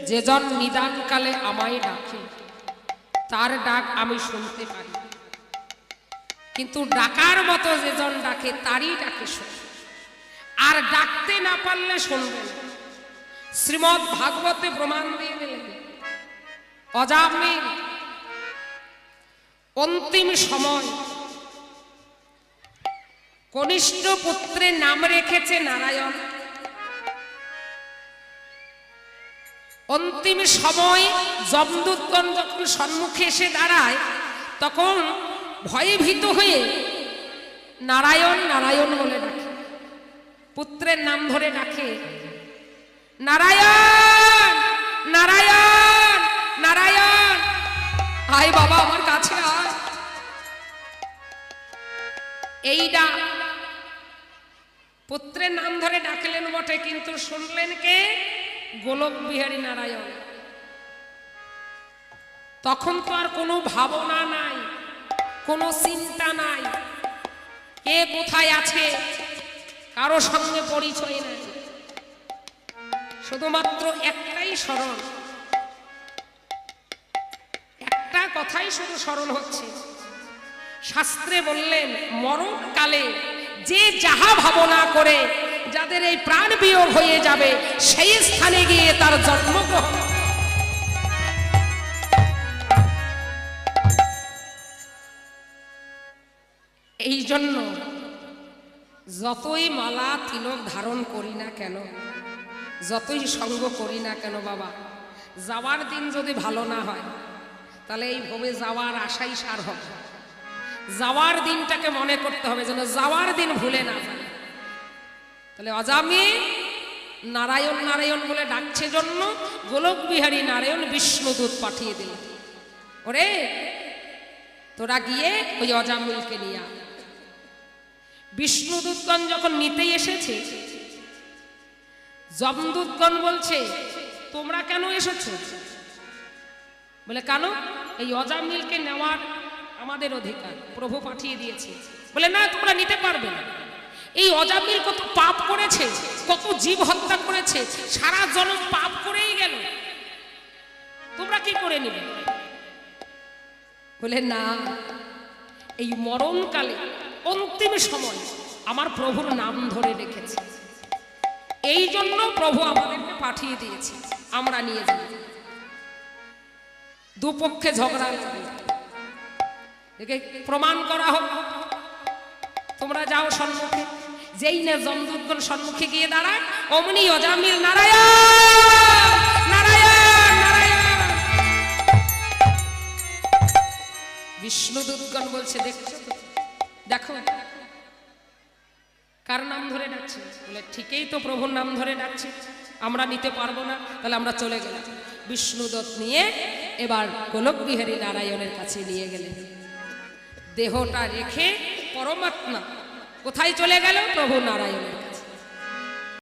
যে জন নিদানকালে আমায় ডাকে তার ডাক আমি শুনতে পারি, কিন্তু ডাকার মতো যে জন ডাকে তারই ডাকে শুনে, আর ডাকতে না পারলে শুনবে না। শ্রীমদ্ ভাগবতে প্রমাণ দিয়ে দিলেন অজামিল অন্তিম সময় কনিষ্ঠ পুত্রের নাম রেখেছে নারায়ণ। অন্তিম সময় যমদূতগণ যখন সম্মুখে এসে দাঁড়ায় তখন ভয়ে ভীত হয়ে নারায়ণ নারায়ণ বলে ডাকে, পুত্রের নাম ধরে ডাকে, নারায়ণ নারায়ণ নারায়ণ, আয় বাবা আমার কাছে আয়। এই ডাক পুত্রের নাম ধরে ডাকলেন বটে, কিন্তু শুনলেন কে? গোলক বিহারী নারায়ণ। তখন তো আর কোনো ভাবনা নাই, কোনো চিন্তা নাই, কে কোথায় আছে কারো সঙ্গে পরিচয় নাই, শুধুমাত্র একটাই স্মরণ, একটা কথাই শুধু স্মরণ হচ্ছে। শাস্ত্রে বললেন মরণকালে যে যাহা ভাবনা করে যাদের এই প্রাণ বিয়োগ হয়ে যাবে সেই স্থানে গিয়ে তার জন্মগ্রহণ। এই জন্য যতই মালা তিলক ধারণ করি না কেন, যতই সঙ্গ করি না কেন বাবা, যাওয়ার দিন যদি ভালো না হয় তাহলে এই ভবে যাওয়ার আশাই সার হবে। যাওয়ার দিনটাকে মনে করতে হবে যেন যাওয়ার দিন ভুলে না যায়। তাহলে অজামিল নারায়ণ নারায়ণ বলে ডাকছে জন্য গোলক বিহারী নারায়ণ বিষ্ণুদূত পাঠিয়ে দিল, ওরে তোরা গিয়ে ওই অজামিলকে নিয়ে আয়। বিষ্ণুদূতগণ যখন নিতেই এসেছে, যমদূতগণ বলছে তোমরা কেন এসেছো? বলে কেন? এই অজামিলকে নেওয়ার আমাদের অধিকার, প্রভু পাঠিয়ে দিয়েছে। বলে না, তোমরা নিতে পারবে না। এই অজামিল কত পাপ করেছে, কত জীব হত্যা করেছে, সারা জনম পাপ করেই গেল, তোমরা কি করে নিবে? বলে না, এই মরণকালে অন্তিম সময় আমার প্রভুর নাম ধরে রেখেছে, এই জন্য প্রভু আমাদেরকে পাঠিয়ে দিয়েছে, আমরা নিয়ে যাই। দুপক্ষে ঝগড়া প্রমাণ করা হোক, তোমরা যাও সম্মুখে। যেই না যমদূতগণ সম্মুখে গিয়ে দাঁড়ায় অমনি অজামিল নারায়ণ নারায়ণ নারায়ণ। বিষ্ণুদূতগণ বলছে দেখছো তো, দেখো কার নাম ধরে ডাকছে? বলে ঠিকই তো প্রভুর নাম ধরে ডাকছে, আমরা নিতে পারবো না, তাহলে আমরা চলে গেলাম। বিষ্ণুদূত নিয়ে এবার গোলক বিহারী নারায়ণের কাছে নিয়ে গেলেন। দেহটা রেখে পরমাত্মা কোথায় চলে গেল? প্রভু নারায়ণের